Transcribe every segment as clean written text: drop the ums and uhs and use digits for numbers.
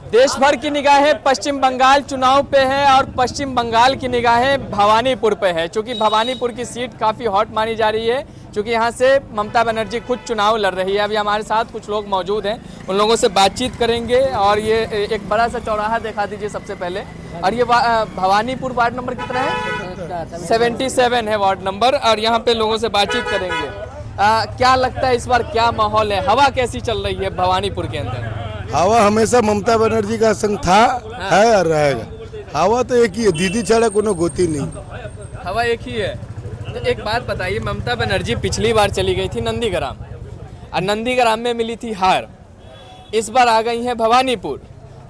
देश भर की निगाहें पश्चिम बंगाल चुनाव पे है और पश्चिम बंगाल की निगाहें भवानीपुर पे है। क्योंकि भवानीपुर की सीट काफ़ी हॉट मानी जा रही है, क्योंकि यहाँ से ममता बनर्जी खुद चुनाव लड़ रही है। अभी हमारे साथ कुछ लोग मौजूद हैं, उन लोगों से बातचीत करेंगे। और ये एक बड़ा सा चौराहा दिखा दीजिए सबसे पहले। और ये भवानीपुर वार्ड नंबर कितना है? 77 है वार्ड नंबर। और यहाँ पे लोगों से बातचीत करेंगे। क्या लगता है इस बार क्या माहौल है, हवा कैसी चल रही है भवानीपुर के अंदर? हवा हमेशा ममता बनर्जी का संग था, है और रहेगा। हवा तो एक ही है, दीदी छाड़ा कोनो गोती नहीं। हवा एक ही है। तो एक बात बताइए, ममता बनर्जी पिछली बार चली गई थी नंदीग्राम और नंदीग्राम में मिली थी हार। इस बार आ गई हैं भवानीपुर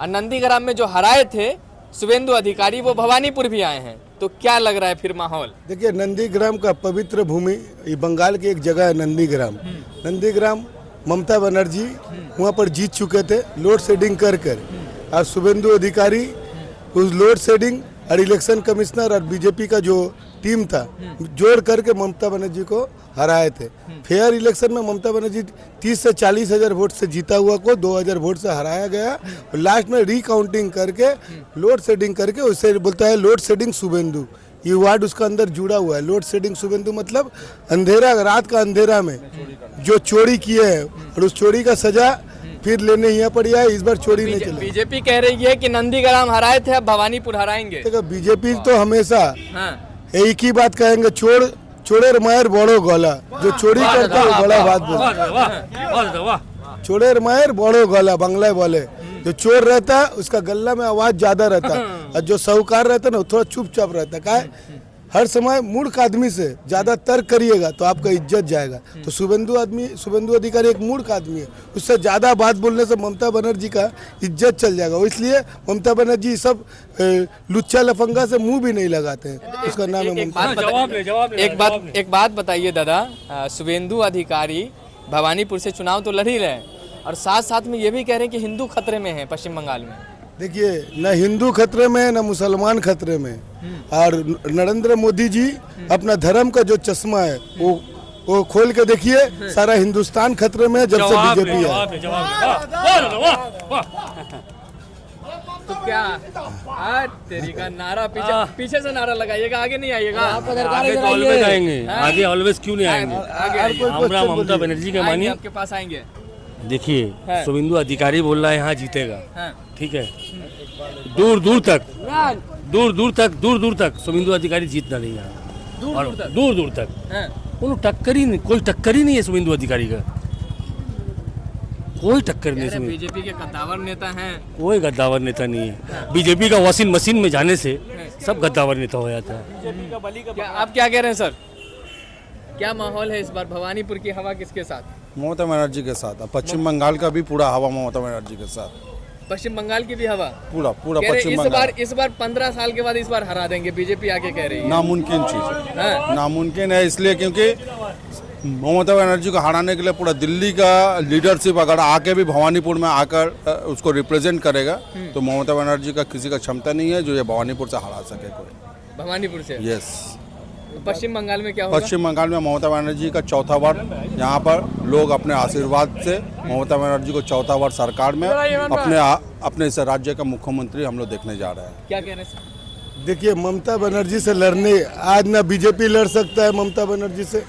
और नंदीग्राम में जो हराए थे शुभेंदु अधिकारी, वो भवानीपुर भी आए हैं। तो क्या लग रहा है फिर माहौल? देखिए, नंदीग्राम का पवित्र भूमि, ये बंगाल की एक जगह है नंदीग्राम। नंदीग्राम ममता बनर्जी वहाँ पर जीत चुके थे लोड शेडिंग कर कर। और शुभेंदु अधिकारी उस लोड शेडिंग और इलेक्शन कमिश्नर और बीजेपी का जो टीम था जोड़ करके ममता बनर्जी को हराए थे। फेयर इलेक्शन में ममता बनर्जी 30 से 40 हज़ार वोट से जीता हुआ को 2000 वोट से हराया गया। और लास्ट में रिकाउंटिंग करके लोड शेडिंग करके उससे बोलता है लोड शेडिंग शुभेंदु। ये वार्ड उसका अंदर जुड़ा हुआ है। लोड शेडिंग शुभेंदु मतलब अंधेरा, रात का अंधेरा में जो चोरी किए हैं और उस चोरी का सजा फिर लेने यहाँ पर आए। इस बार चोरी नहीं चला। बीजेपी कह रही है कि नंदीग्राम हराए थे, अब भवानीपुर हराएंगे। बीजेपी तो हमेशा एक ही बात कहेंगे, चोरेर मायर बड़ो गला। जो चोरी करता है बड़ा बात बोलता। चोरेर मायर बड़ो गला बांग्ला बोले। जो चोर रहता है उसका गला में आवाज ज्यादा रहता है और जो साहूकार रहता है ना थोड़ा चुपचाप रहता है। क्या हर समय मूर्ख आदमी से ज्यादा तर्क करिएगा तो आपका इज्जत जाएगा। तो शुभेंदु अधिकारी एक मूर्ख आदमी है, उससे ज्यादा बात बोलने से ममता बनर्जी का इज्जत चल जाएगा। इसलिए ममता बनर्जी सब लुच्चा लफंगा से मुंह भी नहीं लगाते हैं। उसका नाम है ममता। एक बात बताइए दादा, शुभेंदु अधिकारी भवानीपुर से चुनाव तो लड़ ही रहे हैं और साथ साथ में ये भी कह रहे हैं कि हिंदू खतरे में है पश्चिम बंगाल में। देखिए, न हिंदू खतरे में न मुसलमान खतरे में। और नरेंद्र मोदी जी अपना धर्म का जो चश्मा है वो खोल के देखिए, सारा हिंदुस्तान खतरे में है जब से बीजेपी है। तो क्या तेरी का नारा पीछे से नारा लगाइएगा, आगे नहीं आइएगा। आगे तो ऑलवेज आएंगे, आगे ऑलवेज क्यों नहीं आएंगे? आगे ममता बनर्जी का मानिए, आपके पास आएंगे। देखिए, शुभेंदु अधिकारी बोल रहा है यहाँ जीतेगा, ठीक है। दूर दूर तक शुभेंदु अधिकारी जीतना नहीं यहाँ, दूर दूर तक कोई टक्कर ही नहीं है शुभेंदु अधिकारी का, कोई टक्कर नहीं। बीजेपी के गद्दावर नेता हैं। कोई गद्दावर नेता नहीं है। बीजेपी का वॉशिंग मशीन में जाने से सब गद्दावर नेता हो जाता है। आप क्या कह रहे हैं सर, क्या माहौल है इस बार? भवानीपुर की हवा किसके साथ? ममता बनर्जी के साथ। पश्चिम बंगाल का भी पूरा हवा ममता बनर्जी के साथ। पश्चिम बंगाल की भी हवा पूरा पश्चिम बंगाल। इस बार 15 साल के बाद इस बार हरा देंगे बीजेपी आके कह रही है। नामुमकिन चीज है, नामुमकिन है। इसलिए क्योंकि ममता बनर्जी को हराने के लिए पूरा दिल्ली का लीडरशिप अगर आके भी भवानीपुर में आकर उसको रिप्रेजेंट करेगा तो ममता बनर्जी का किसी का क्षमता नहीं है जो ये भवानीपुर से हरा सके कोई। भवानीपुर से? यस। पश्चिम बंगाल में क्या होगा? पश्चिम बंगाल में ममता बनर्जी का चौथा बार, यहाँ पर लोग अपने आशीर्वाद से ममता बनर्जी को चौथा बार सरकार में अपने इस राज्य का मुख्यमंत्री हम लोग देखने जा रहे हैं। क्या कह रहे हैं? देखिए, ममता बनर्जी से लड़ने आज ना बीजेपी लड़ सकता है ममता बनर्जी से,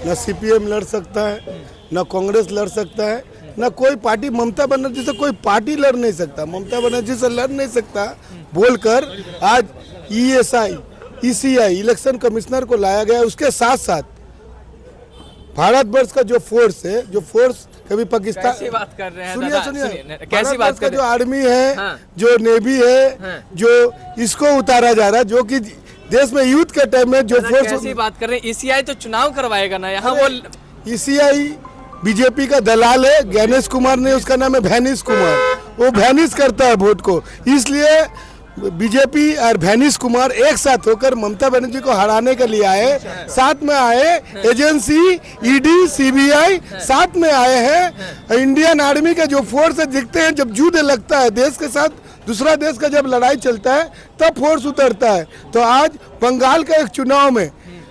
न सीपीएम लड़ सकता है, न कांग्रेस लड़ सकता है, न कोई पार्टी। ममता बनर्जी से कोई पार्टी लड़ नहीं सकता, ममता बनर्जी से लड़ नहीं सकता बोलकर आज ECI इलेक्शन कमिश्नर को लाया गया। उसके साथ साथ भारतवर्ष का जो फोर्स है, जो फोर्स कभी पाकिस्तान, कैसी बात कर रहे हैं? सुनिए, कैसी बात कर जो आर्मी है, जो नेवी है, जो इसको उतारा जा रहा है, जो कि देश में युद्ध के टाइम में जो फोर्स। कैसी बात कर रहे हैं? ECI तो चुनाव करवाएगा ना यहाँ। वो ECI बीजेपी का दलाल है, ज्ञानेश कुमार ने, उसका नाम है भैनिश कुमार। वो भैनिश करता है वोट को। इसलिए बीजेपी और भैनिश कुमार एक साथ होकर ममता बनर्जी को हराने के लिए आए। साथ में आए एजेंसी ED CBI साथ में आए हैं। इंडियन आर्मी के जो फोर्स दिखते हैं, जब युद्ध लगता है देश के साथ, दूसरा देश का जब लड़ाई चलता है तब फोर्स उतरता है। तो आज बंगाल के एक चुनाव में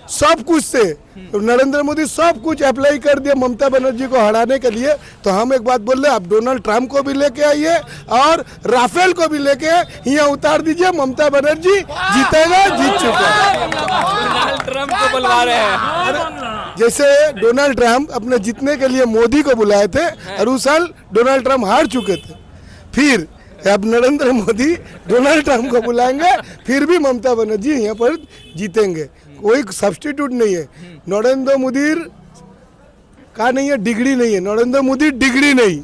सब कुछ से नरेंद्र मोदी सब कुछ अप्लाई कर दिया ममता बनर्जी को हराने के लिए। तो हम एक बात बोल रहे हैं, आप डोनाल्ड ट्रंप को भी लेके आइए और राफेल को भी लेके यहाँ उतार दीजिए। ममता बनर्जी जीतेगा, जीत चुका है। डोनाल्ड ट्रंप को बुलवा रहे हैं। जैसे डोनाल्ड ट्रंप अपने जीतने के लिए मोदी को बुलाए थे और उस साल डोनाल्ड ट्रंप हार चुके थे, फिर अब नरेंद्र मोदी डोनाल्ड ट्रंप को बुलाएंगे, फिर भी ममता बनर्जी यहाँ पर जीतेंगे। कोई सब्स्टिट्यूट नहीं है। नरेंद्र मोदी का नहीं है, डिग्री नहीं है। नरेंद्र मोदी डिग्री नहीं,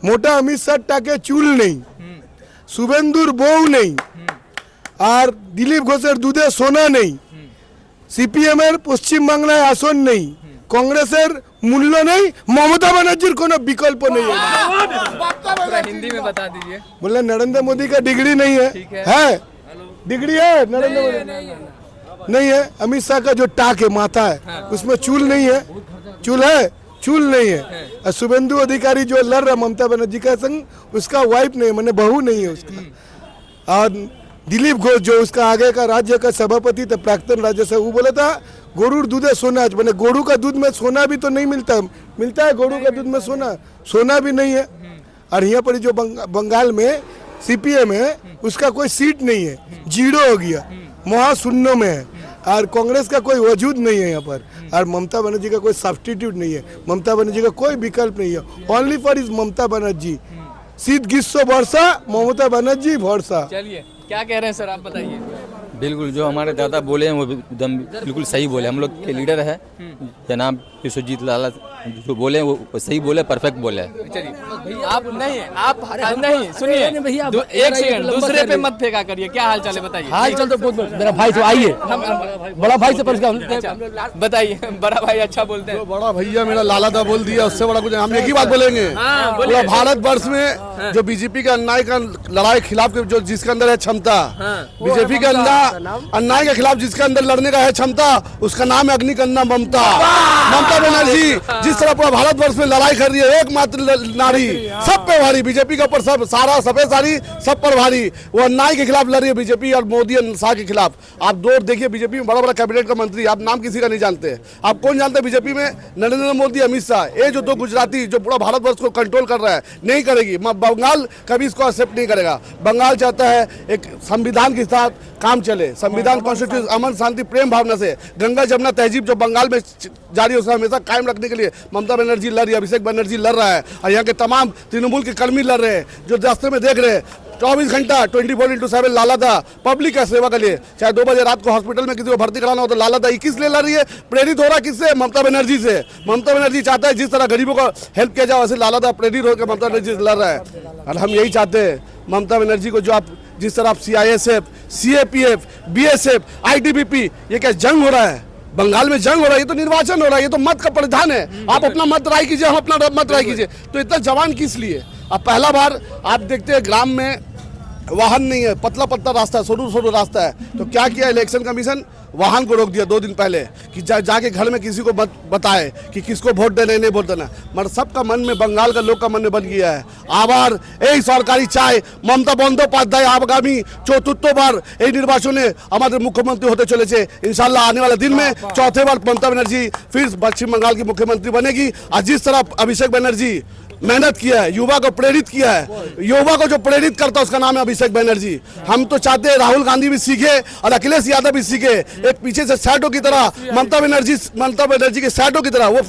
मोटा अमित शाह टाके चूल नहीं, शुभेंदुर बोव नहीं, और दिलीप घोषের দুধে সোনা নেই, সিপিএম এর পশ্চিম বাংলায় আসন নেই, কংগ্রেসের মূল্য নেই, মমতা ব্যানার্জির কোনো বিকল্প নেই। पूरा हिंदी में बता दीजिए। बोले नरेंद्र मोदी का डिग्री नहीं है डिग्री है नरेंद्र मोदी नहीं है। अमित शाह का जो टाक है, माथा है, उसमें चूल नहीं है, चूल है, चूल नहीं है। और शुभेंदु अधिकारी जो लड़ रहा ममता बनर्जी का संग, उसका वाइफ नहीं है, मैंने बहू नहीं है उसका। और दिलीप घोष जो उसका आगे का राज्य का सभापति था, प्राक्तन राज्यसभा, वो बोला था गोरुड़ दूध है सोना। मैंने गोरू का दूध में सोना भी तो नहीं मिलता है गोरू का दूध में सोना भी नहीं है। और यहाँ पर जो बंगाल में सीपीएम है, उसका कोई सीट नहीं है, जीरो हो गया, महाशून्य में है। और कांग्रेस का कोई वजूद नहीं है यहाँ पर। और ममता बनर्जी का कोई सब्स्टिट्यूट नहीं है, ममता बनर्जी का कोई विकल्प नहीं है। Only for is Mamata Banerjee. शीत ग्रीष्म वर्षा, ममता बनर्जी भरोसा। चलिए, क्या कह रहे हैं सर, आप बताइए। बिल्कुल, जो हमारे दादा बोले हैं वो एकदम बिल्कुल सही बोले। हम लोग के लीडर है जनाब विश्वजीत लाला, जो बोले वो सही बोले, परफेक्ट बोले। चलिए, आप नहीं सुनिए, एक सेकंड, दूसरे पे मत फेंका करिए। क्या हाल चाल है बताइए। हाल चल तो बहुत मेरा भाई तो आइए, बड़ा भाई से बताइए। बड़ा भाई अच्छा बोलते हैं। बड़ा भैया मेरा लाला दा बोल दिया, उससे बड़ा कुछ हम एक ही बात बोलेंगे। पूरा भारतवर्ष में जो बीजेपी के अन्याय का लड़ाई खिलाफ जो जिसके अंदर है क्षमता, बीजेपी के अंदर अन्याय के खिलाफ जिसके अंदर लड़ने का है क्षमता, उसका नाम है अग्निकन्या ममता बनर्जी। जिस तरह पूरा भारतवर्ष में लड़ाई कर रही है, एकमात्र नारी, सब पे भारी, बीजेपी के ऊपर सब सारा सफेद सारी सब पर भारी, वो अन्याय के खिलाफ लड़ रही है बीजेपी और मोदी शाह के खिलाफ। आप दौर देखिए, बीजेपी में बड़ा बड़ा कैबिनेट का मंत्री, आप नाम किसी का नहीं जानते। आप कौन जानते हैं बीजेपी में? नरेंद्र मोदी, अमित शाह, ये जो दो गुजराती जो पूरा भारतवर्ष को कंट्रोल कर रहा है, नहीं करेगी। बंगाल कभी इसको एक्सेप्ट नहीं करेगा। बंगाल चाहता है एक संविधान के साथ काम चले, संविधान कॉन्स्टिट्यूशन, अमन शांति प्रेम भावना से गंगा जमुना तहजीब जो बंगाल में जारी है, उसे हमेशा कायम रखने के लिए ममता बनर्जी लड़ रही है, अभिषेक बनर्जी लड़ रहा है, और यहाँ के तमाम तृणमूल के कर्मी लड़ रहे हैं, जो रास्ते में देख रहे हैं। 24 घंटा 24/7 लाला दा पब्लिक का सेवा के लिए, चाहे 2 बजे रात को हॉस्पिटल में किसी को भर्ती कराना हो तो लाला दा किस लिए लड़ रही है? प्रेरित हो रहा किससे? ममता बनर्जी से। ममता बनर्जी चाहता है जिस तरह गरीबों को हेल्प किया जाए, वैसे लाला दा प्रेरित होकर ममता बनर्जी से लड़ रहा है। और हम यही चाहते हैं ममता बनर्जी को, जो आप जिस तरह आप CISF, CAPF, BSF, ITBP, ये क्या जंग हो रहा है? बंगाल में जंग हो रहा है, ये तो निर्वाचन हो रहा है, ये तो मत का परिधान है। आप अपना मत राय कीजिए, हम अपना मत राय कीजिए। तो इतना जवान किस लिए? अब पहला बार आप देखते हैं ग्राम में वाहन नहीं है, पतला रास्ता है, सरू रास्ता है, तो क्या किया इलेक्शन कमीशन? वाहन को रोक दिया 2 दिन पहले कि जाके घर में किसी को मत बताए कि किसको वोट देना नहीं वोट देना। मगर सबका मन में, बंगाल का लोग का मन में बन गया है। आबार এই সরকারি চাই মমতা বন্দ্যোপাধ্যায় आगामी 4th बार এই নির্বাচনে আমাদের মুখ্যমন্ত্রী হতে চলেছে। इंशाल्लाह आने वाले दिन में 4थे बार ममता बनर्जी फिर पश्चिम बंगाल की मुख्यमंत्री बनेगी। और जिस तरह अभिषेक बनर्जी मेहनत किया है, युवा को प्रेरित किया है, युवा को जो प्रेरित करता है उसका नाम है अभिषेक बनर्जी। हम तो चाहते हैं राहुल गांधी भी सीखे और अखिलेश यादव भी सीखे, एक पीछे से शैडो की तरह ममता बनर्जी के शैडो की तरह। वो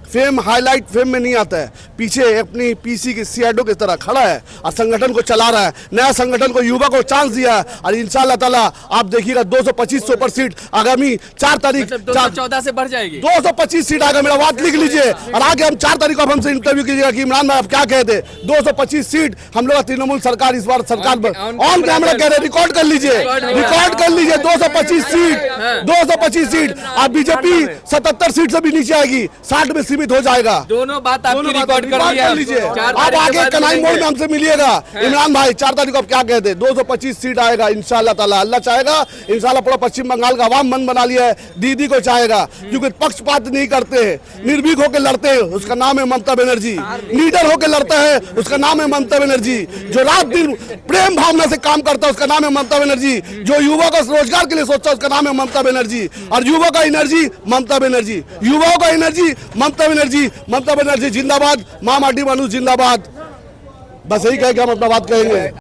फेम हाईलाइट फेम में नहीं आता है, पीछे अपनी पीसी के शैडो की तरह खड़ा है और संगठन को चला रहा है। नया संगठन को, युवा को चांस दिया है। और इंशाल्लाह ताला आप देखिएगा 225 पर सीट आगामी 4 तारीख 14 से बढ़ जाएगी। 225 सीट आएगा, मेरा बात लिख लीजिए। और आगे हम 4 तारीख को आप हमसे इंटरव्यू कीजिएगा कि इमरान भाई आप क्या कहते। 225 सीट हम लोग तृणमूल सरकार इस बार सरकार ऑन कैमरा कह रहे, रिकॉर्ड कर लीजिए, 225 सीट। और बीजेपी 77 सीट से भी नीचे आएगी, 60 में जीवित हो जाएगा। दोनों बात आपकी दोनों बात रिकॉर्ड कर रिकॉर्ड लिया कर लीजिए। 4 आप तारीख के आके बाद कनाई मोड़ में मिलेंगे। हमसे मिलिएगा। इमरान भाई 4 तारीख को आप क्या कहते 225 सीट आएगा इंशाल्लाह ताला, अल्लाह चाहेगा इंशाल्लाह। पूरा पश्चिम बंगाल का आवाम मन बना लिया है, दीदी को चाहेगा क्योंकि पक्षपात नहीं करते हैं, निर्भीक होकर लड़ते हैं, उसका नाम है ममता बनर्जी। लीडर होकर लड़ता है, उसका नाम है ममता बनर्जी। जो रात दिन प्रेम भावना से काम करता है, उसका नाम है ममता बनर्जी। जो युवा का रोजगार के लिए सोचता है, उसका नाम है ममता बनर्जी। और युवा का एनर्जी ममता बनर्जी, युवाओं का एनर्जी ममता बनर्जी। ममता बनर्जी जिंदाबाद, मां माटी मानुष जिंदाबाद। बस यही कह के हम अपना बात कहेंगे।